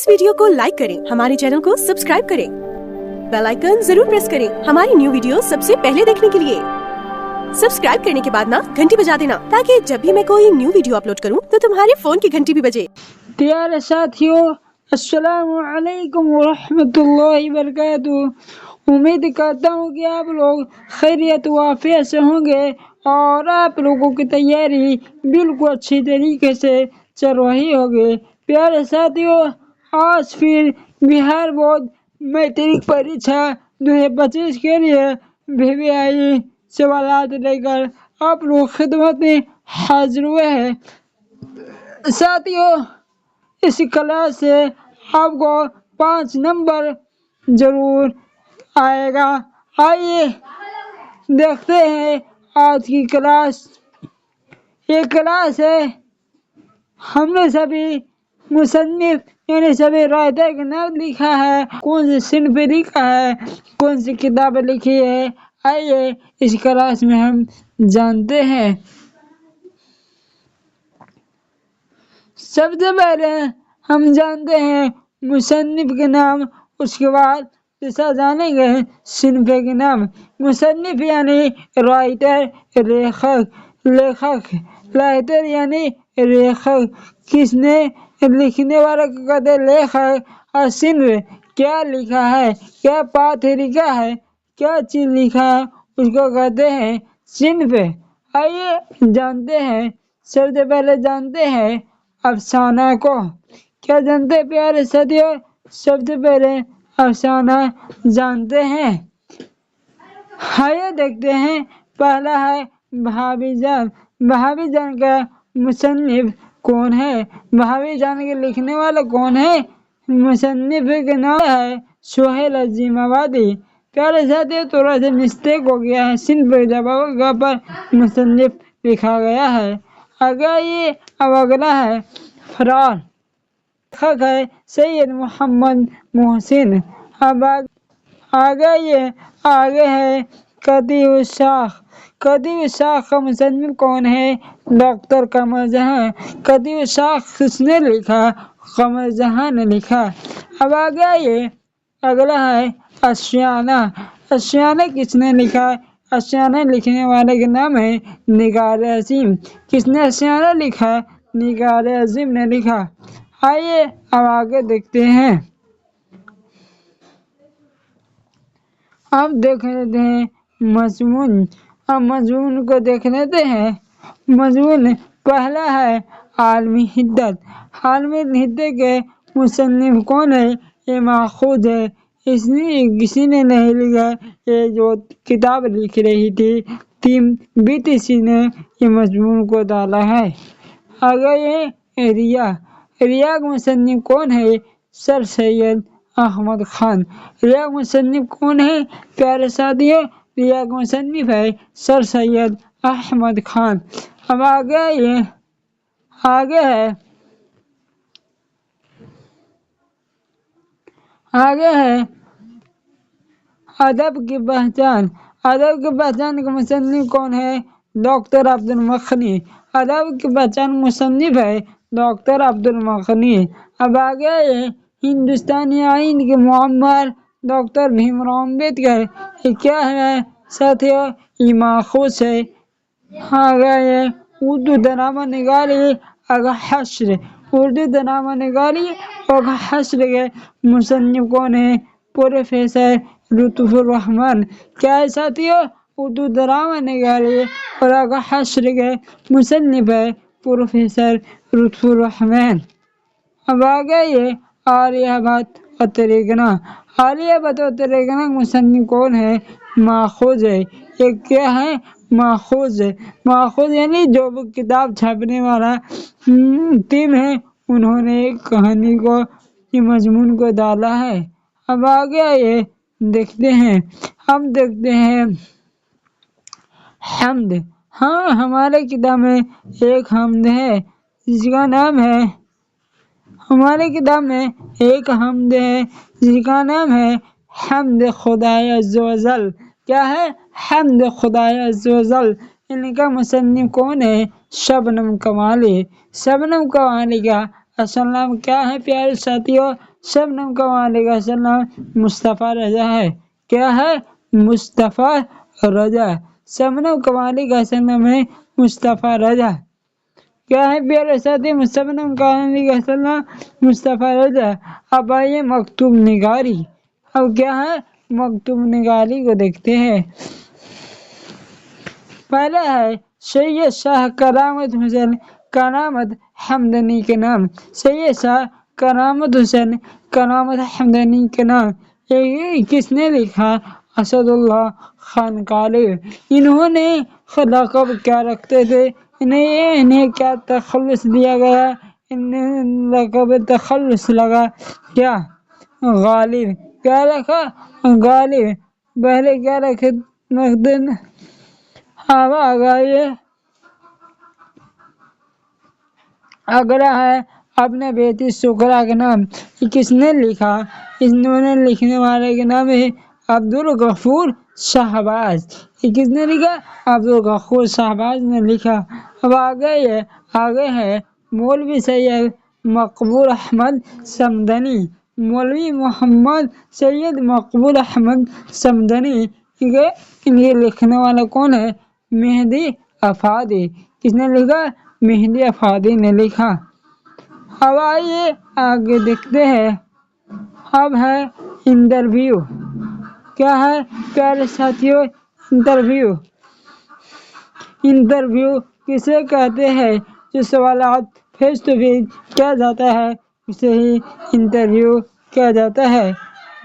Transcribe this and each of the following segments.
Video को like करें, हमारे चैनल को सब्सक्राइब करें, बेल आइकन जरूर प्रेस करें हमारी न्यू वीडियो सबसे पहले देखने के लिए। सब्सक्राइब करने के बाद ना घंटी बजा देना, ताकि जब भी मैं कोई न्यू वीडियो अपलोड करूं तो तुम्हारे फोन की घंटी भी बजे। प्यारे साथियों, अस्सलामु अलैकुम वरहमतुल्लाहि वबरकातुहू। उम्मीद करता हूँ कि आप लोग खैरियत व आफियत से होंगे और आप लोगों की तैयारी बिल्कुल अच्छी तरीके से चल रही होगी। प्यारे साथियों, आज फिर बिहार बोर्ड मैट्रिक परीक्षा 2025 के लिए VVI सवालात लेकर आप लोग खिदमत में हाजिर हुए हैं। साथियों, इस क्लास से आपको 5 नंबर जरूर आएगा। आइए देखते हैं आज की क्लास। ये क्लास है, हमने सभी मुसन्निफ यानी सभी राइटर का नाम लिखा है, कौन सी सिन्फ लिखा है, कौन सी किताब लिखी है। आइए इस क्लास में हम जानते हैं। सबसे पहले हम जानते हैं मुसन्निफ के नाम, उसके बाद दूसरा जानेंगे सिन्फ के नाम। मुसन्निफ यानी राइटर, लेखक राइटर यानी लेखक, किसने लिखने वाले को कहते हैं लेखक। और सिन्फ क्या लिखा है, क्या पाठ लिखा है, क्या चीज लिखा है, उसको कहते हैं सिन्फ। आइए जानते हैं। सबसे पहले जानते हैं अफसाना को। क्या जानते हैं प्यारे साथियों? सबसे पहले अफसाना जानते हैं। आइए देखते हैं। पहला है भाभी जान। भाभी जान का मुसन्निफ कौन है? भाभी जान के लिखने वाला कौन है? मुसन्निफ के नाम है सोहेल अजीमाबादी। प्यारे साथियों, थोड़ा सा मिस्टेक हो गया है, सिन्फ जगह पर मुसन्निफ लिखा गया है। अब अगला है फरार। लेखक है सैयद मोहम्मद मोहसिन। अब आगे है कदीर शाख। कदीर शाख का मुसन्निफ कौन है? डॉक्टर कमर जहां। कदीर शाख किसने लिखा? कमर जहां ने लिखा। अब आगे अगला है अशियाना। अशियाना किसने लिखा? अशियाना लिखने वाले का नाम है निगार अजीम। किसने अशियाना लिखा? निगार अजीम ने लिखा। आइए अब आगे देखते हैं। अब देख लेते हैं मजमून। अब मजमून को देख लेते हैं। मजमून पहला है आलमी हिद्दत। आलमी हिद्दत के मुसन्निफ कौन है? ये माखूज है, इसने किसी ने नहीं लिखा। ये जो किताब लिख रही थी टीम BTC ने ये मजमून को डाला है। आगे ये रिया। रिया का मुसन्निफ कौन है? सर सैयद अहमद खान। रिया का मुसन्निफ कौन है प्यारे साथियों? रिया का मुसन्निफ है सर सैयद अहमद खान। अब आगे है अदब की पहचान। अदब की पहचान का मुसन्निफ कौन है? डॉक्टर अब्दुल मखनी। अदब की पहचान मुसन्निफ है डॉक्टर अब्दुल मखनी। अब आगे हिंदुस्तानी आइन के मुअम्मर डॉक्टर भीमराव अम्बेडकर। ये क्या है साथियों? ये माखूज है। आगे उर्दू ड्रामा निगारी अगा हश्र। उर्दू ड्रामा निगारी अगा हश्र के मुसन्निफ कौन है? प्रोफेसर लुत्फुर रहमान। क्या है साथियों? उर्दू ड्रामा निगारी और अगा हश्र के मुसन्निफ है प्रोफेसर लुत्फुर रहमान। अब आगे आर्यभट्ट और त्रिगना। आर्यभट्ट और त्रिगना मुसन्निफ कौन है? माखूज है। ये क्या है? माखूज है। माखूज यानी जो किताब छापने वाला टीम है, उन्होंने एक कहानी को, ये मजमून को डाला है। अब आगे देखते हैं। हम देखते हैं हम्द। हाँ, हमारे किताब में एक हम्द है जिसका नाम है, हमारे किताब में एक हम्द है जिसका नाम है हम्द खुदाए अज़्ज़ व जल। क्या है? हम्द खुदाए अज़्ज़ व जल। इनका मुसन्निफ कौन है? शबनम कमाली। शबनम कमाली का असल नाम क्या है प्यारे साथियों? शबनम कमाली का असल नाम मुस्तफ़ा रजा है। क्या है? मुस्तफ़ा रजा। शबनम कमाली का असल नाम है मुस्तफ़ा रजा। क्या है प्यारे साथी? शबनम कमाली का असल नाम मुस्तफ़ा रजा। अब आइए मकतूब निगारी। अब क्या है? मकतूब निगारी को देखते हैं। पहला है सैयद शाह करामत हुसैन करामत हमदनी के नाम। सैयद शाह करामत हुसैन करामत हमदनी के नाम ये किसने लिखा? असदुल्लाह खान काली। इन्होंने लक़ब क्या रखते थे? इन्हें क्या तखल्लुस दिया गया? इन्हें लक़ब तखल्लुस लगा क्या? गालिब। क्या रखा? गालिब। पहले क्या रखे? मखदूम। अब आ गए अगला है अपने बेटी शुक्रा के नाम। ये किसने लिखा? इन्होंने लिखने वाले के नाम है अब्दुल गफूर शाहबाज। ये किसने लिखा? अब्दुल गफूर शाहबाज ने लिखा। अब आगे है मौलवी सैयद मकबूल अहमद समदनी। मौलवी मोहम्मद सैयद मकबूल अहमद समदनी। इनके लिखने वाला कौन है? मेहदी अफादी। किसने लिखा? मेहदी अफादी ने लिखा। अब आइए आगे देखते हैं। अब है इंटरव्यू। क्या है प्यारे साथियों? इंटरव्यू। इंटरव्यू किसे कहते हैं? जो सवालात फेस टू फेस किया जाता है उसे ही इंटरव्यू किया जाता है।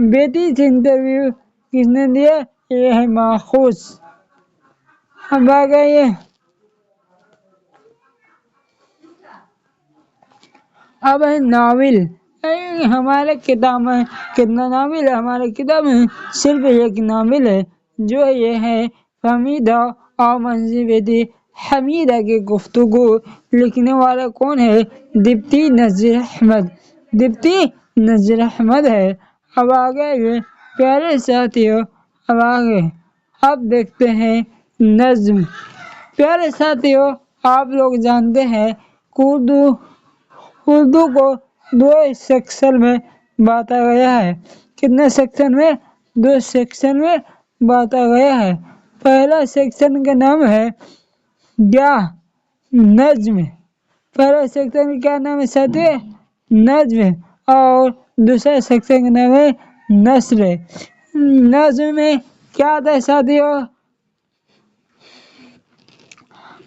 बेटी से इंटरव्यू किसने दिया? ये है माखूस। अब आ गए अब है नावल। हमारे किताब में कितना नावल है? हमारे किताब में सिर्फ एक नावल है जो ये है हमीदा और मंजी बेटी हमीदा की गुफ्तगू। लिखने वाला कौन है? दीप्ति नज़ीर अहमद। दीप्ति नज़ीर अहमद है। अब आगे प्यारे साथियों अब देखते हैं नज्म। प्यारे साथियों आप लोग जानते हैं उर्दू को 2 सेक्शन में बांटा गया है। कितने सेक्शन में? 2 सेक्शन में बांटा गया है। पहला सेक्शन का नाम है क्या? नज्म। पहला सेक्शन का क्या नाम है साथियों? नज्म। और दूसरा सेक्शन का नाम है नस्र। नज्म में क्या आता है साथियों?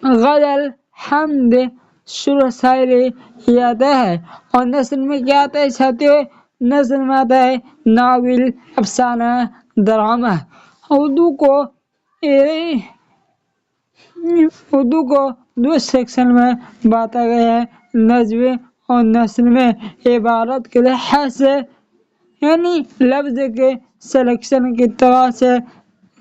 गजल, हमद, शुर, शायरी आता है। और नस्र में क्या आता है साथियों? नस्र में आता है नावल, अफसाना, ड्रामा। उर्दू को 2 सेक्शन में बांटा गया है, नज्म और नस्र में। इबारत के लिहाज से यानी लफ्ज के सिलेक्शन की तरह से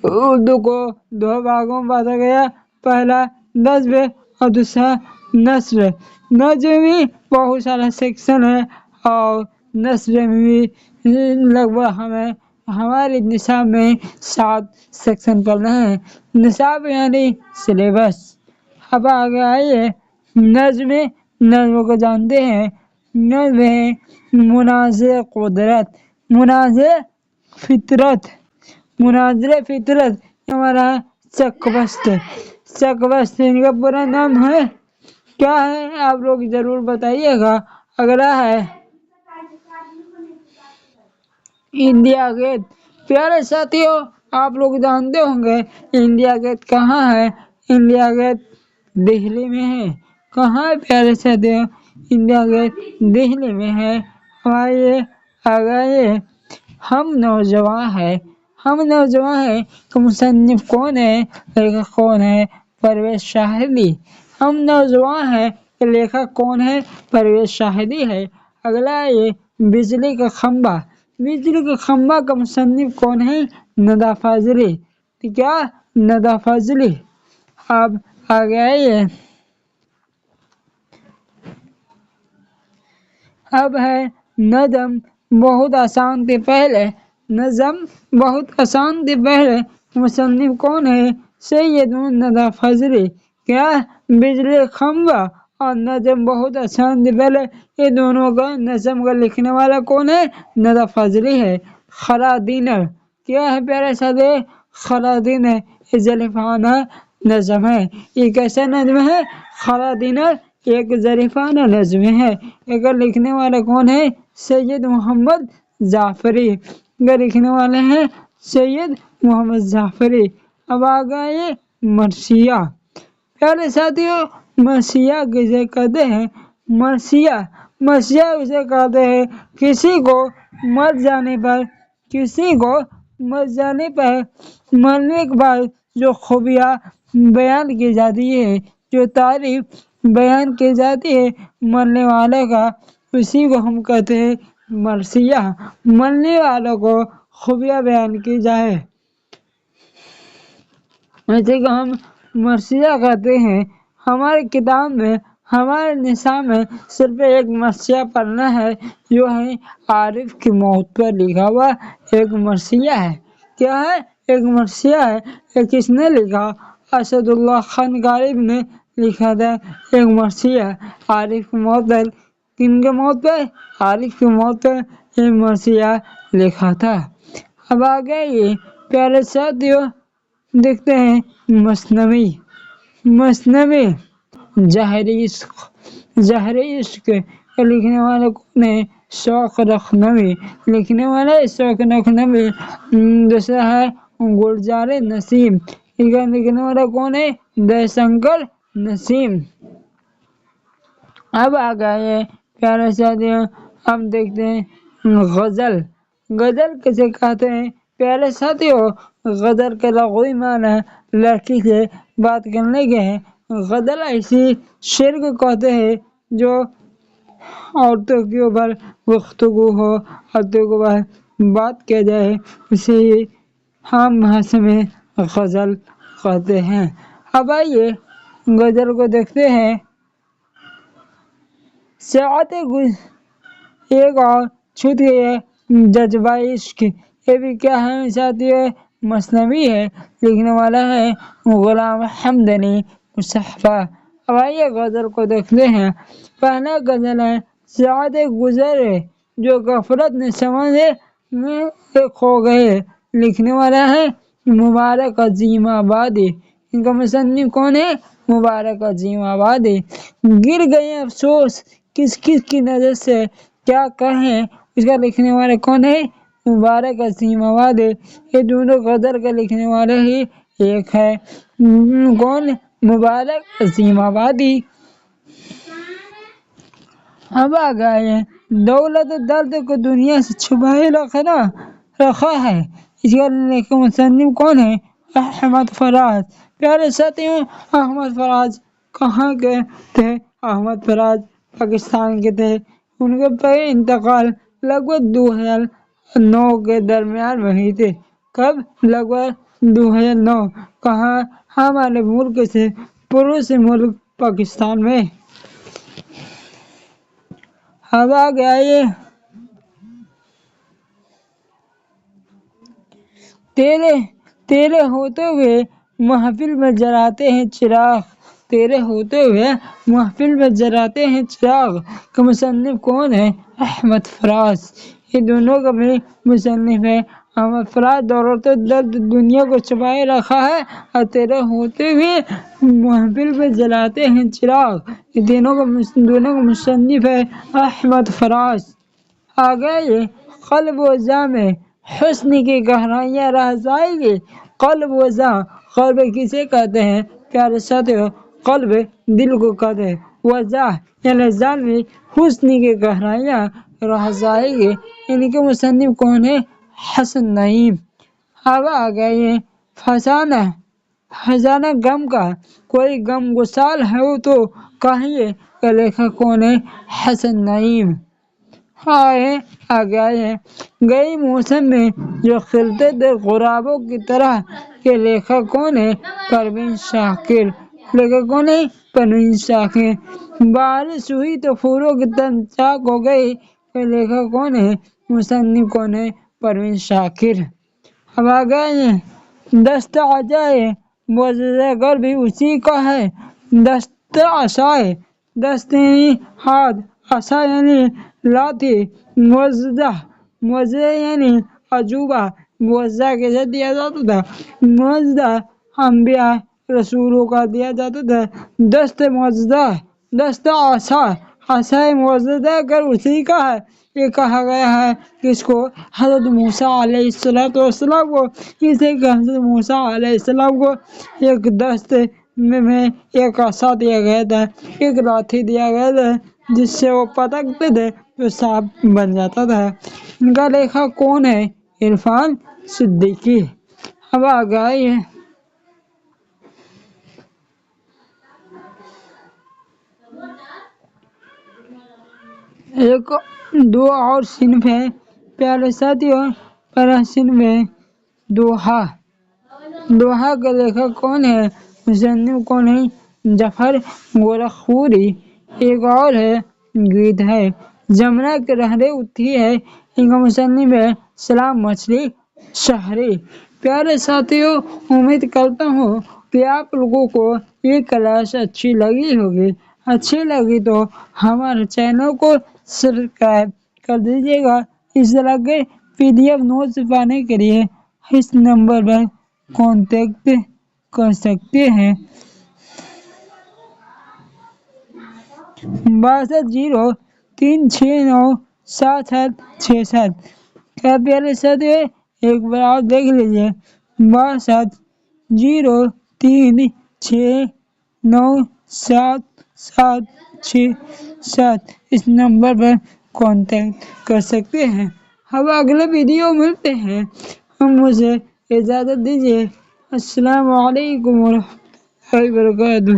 उर्दू को 2 भागों में बांटा गया। पहला नज्म और दूसरा नस्र। नज्म में बहुत सारा सेक्शन है और नस्र में भी लगभग हमारे निसाब में 7 सेक्शन पढ़ना है। निसाब यानी सिलेबस। अब आगे आइए नज्म को जानते हैं। नज्म है मुनाज़िर कुदरत, मुनाज़िर फितरत हमारा चकबस्त इनका पूरा नाम है। क्या है आप लोग जरूर बताइएगा। अगला है इंडिया गेट। प्यारे साथियों आप लोग जानते होंगे इंडिया गेट कहाँ है? इंडिया गेट दिल्ली में है। कहाँ है प्यारे साथियों? इंडिया गेट दिल्ली में है। आइए हम नौजवान है कि मुसन्निफ कौन है? लेखक कौन है? परवेज शाहिदी। हम नौजवान है कि लेखक कौन है? परवेज शाहिदी है। अगला ये बिजली का खंबा का मुसन्निफ कौन है? नदा फाजली। क्या? नदा फाजली। अब आ गया अब है नज़म बहुत आसान थे पहले मुसन्निफ कौन है? सैयद नदा फजली। क्या? बिजली खंबा اور نظم بہت آسان تھی پہلے یہ دونوں کا نظم کا لکھنے والا کون ہے؟ ندى فاضلی ہے۔ خرادینر کیا ہے پیارے ساتھی؟ خرادینر یہ ظریفانہ نظم ہے۔ یہ کیسا نظم ہے؟ خرادینر ایک ظریفانہ نظم ہے۔ اس کا لکھنے والا کون ہے؟ سید محمد جعفری کا لکھنے والے ہیں سید محمد جعفری۔ اب آ گئے مرثیہ۔ پیارے ساتھیوں مرثیہ کسے کہتے ہیں؟ مرثیہ اسے کہتے ہیں کسی کو مر جانے پر مرنے کے بعد جو خوبیاں بیان کی جاتی ہے، جو تعریف بیان کی جاتی ہے مرنے والے کا، اسی کو ہم کہتے ہیں مرثیہ۔ مرنے والوں کو خوبیاں بیان کی جائے اسی کو ہم مرثیہ کہتے ہیں۔ ہماری کتاب میں، ہمارے نصاب میں صرف ایک مرثیہ پڑھنا ہے جو ہے عارف کی موت پر لکھا ہوا ایک مرثیہ ہے۔ کیا ہے؟ ایک مرثیہ ہے۔ یہ کس نے لکھا؟ اسد اللہ خان غالب نے لکھا تھا ایک مرثیہ عارف کی موت پر۔ کن کی موت پہ؟ عارف کی موت پر یہ مرثیہ لکھا تھا۔ اب آگے یہ پیارے ساتھیوں دیکھتے ہیں مثنوی۔ زہر عشق کے لکھنے والے کون ہیں؟ شوق لکھنوی۔ لکھنے والے شوق لکھنوی۔ دوسرا ہے گلزار نسیم۔ اس کا لکھنے والا کون ہے؟ دیا شنکر نسیم۔ اب آ گئے پیارے ساتھیوں اب دیکھتے ہیں غزل۔ غزل کسے کہتے ہیں؟ پیارے ساتھیوں غزل کا لغوی معنی ہے لڑکی سے بات کرنے کے ہیں۔ غزل ایسی شعر کو کہتے ہیں جو عورتوں کے اوپر گفتگو ہو، عورتوں کے اوپر بات کیا جائے، اسے عام بھاشا میں غزل کہتے ہیں۔ اب آئیے غزل کو دیکھتے ہیں۔ ساعت ایک اور چھوٹ گئی جذبہ عشق۔ یہ بھی کیا ہے ساتھیوں؟ مثنوی ہے۔ لکھنے والا ہے غلام حمد علی مصطفیٰ۔ اب آئیے غزل کو دیکھتے ہیں۔ پہلا غزل ہے ساعت گزرے جو غفلت نے سمجھ میں کھو گئے۔ لکھنے والا ہے مبارک عظیم آبادی۔ ان کا مصنف کون ہے؟ مبارک عظیم آبادی۔ گر گئے افسوس کس کس کی نظر سے کیا کہیں، اس کا لکھنے والا کون ہے؟ مبارک عظیم آبادی۔ یہ دونوں غزل کا لکھنے والا ہی ایک ہے۔ کون؟ مبارک عظیم آبادی۔ اب آ گئے دولت درد کو دنیا سے چھپائے رکھا ہے۔ اس کا مصنف کون ہے؟ احمد فراز۔ پیارے ساتھیوں احمد فراز کہاں کے تھے؟ احمد فراز پاکستان کے تھے۔ ان کا انتقال لگ بھگ 2009 کے درمیان میں ہوئی تھی۔ کب؟ لگ بھگ 2009۔ کہاں؟ ہمارے ملک سے پڑوسی ملک پاکستان میں۔ اب آ گیا یہ تیرے ہوتے ہوئے محفل میں جلاتے ہیں چراغ۔ تیرے ہوتے ہوئے محفل میں جلاتے ہیں چراغ کا مصنف کون ہے؟ احمد فراز۔ یہ دونوں کا بھی مصنف ہے۔ احمد فراز دولت درد دنیا کو چھپائے رکھا ہے اور تیرے ہوتے ہوئے محفل میں جلاتے ہیں چراغ، یہ دونوں کا مصنف ہے احمد فراز۔ آگے یہ قلب و جاں میں حسن کی گہرائیاں رہ جائیں گی۔ قلب و جاں، قلب کسے کہتے ہیں؟ پیارے ساتھیوں قلب دل کو کہتے ہیں۔ وجاں یعنی جان میں حسن کی گہرائیاں رہ جائیں گی، ان کے مصنف کون ہے؟ حسن نعیم۔ اب آ گئے فسانہ غم کا، کوئی غم گسار ہو تو کہیے کا لیکھک کون ہے؟ حسن نعیم۔ آ گئے گئے موسم میں جو کھلتے تھے غرابوں کی طرح کے لیکھک کون ہے؟ پروین شاکر۔ لیکھک کون ہے؟ پروین شاکر۔ بارش ہوئی تو پھولوں کی تن چاک ہو گئی کے لیکھک کون ہے؟ مصنف کون ہے؟ پروین شاکر۔ اب آ گئے دست عصائے معجزہ گر بھی اسی کا ہے۔ دست عصائے دست یعنی ہاتھ، عصا یعنی لاٹھی، موعظہ یعنی عجوبہ، موعظہ کیسے دیا جاتا تھا؟ موعظہ انبیاء رسولوں کا دیا جاتا تھا۔ دست موعظہ، دست عصا موعظہ اگر اسی کا ہے، یہ کہا گیا ہے کہ اس کو حضرت موسیٰ علیہ السلام کو، اسے کہ حضرت موسیٰ علیہ السلام کو ایک دست میں ایک عصا دیا گیا تھا، ایک لاٹھی دیا گیا تھا، جس سے وہ پٹکتے تھے تو سانپ بن جاتا تھا۔ ان کا لیکھک کون ہے؟ عرفان صدیقی۔ اب آگے آئیے، ایک دو اور صنف ہے پیارے ساتھیوں، پہلا صنف ہے دوہا۔ دوہا کا لیکھک کون ہے؟ مصنف کون ہے؟ ظفر گورکھپوری۔ ایک اور ہے گیت ہے جمنا کی لہریں اٹھی ہے، ان کا مصنف ہے سلام مچھلی شہری۔ پیارے ساتھیوں، امید کرتا ہوں کہ آپ لوگوں کو یہ کلاس اچھی لگی ہوگی۔ اچھی لگی تو ہمارے چینل کو سبسکرائب کر دیجیے گا۔ اس طرح کے PDF نوٹس پانے کے لیے اس نمبر پر کانٹیکٹ کر سکتے ہیں۔ 6203697767۔ کیا پیارے ساتھیوں، ایک بار آپ دیکھ لیجیے، 6203697767 اس نمبر پر کانٹیکٹ کر سکتے ہیں۔ اب اگلے ویڈیو ملتے ہیں، ہم مجھے اجازت دیجیے۔ السلام علیکم ورحمۃ اللہ وبرکاتہ۔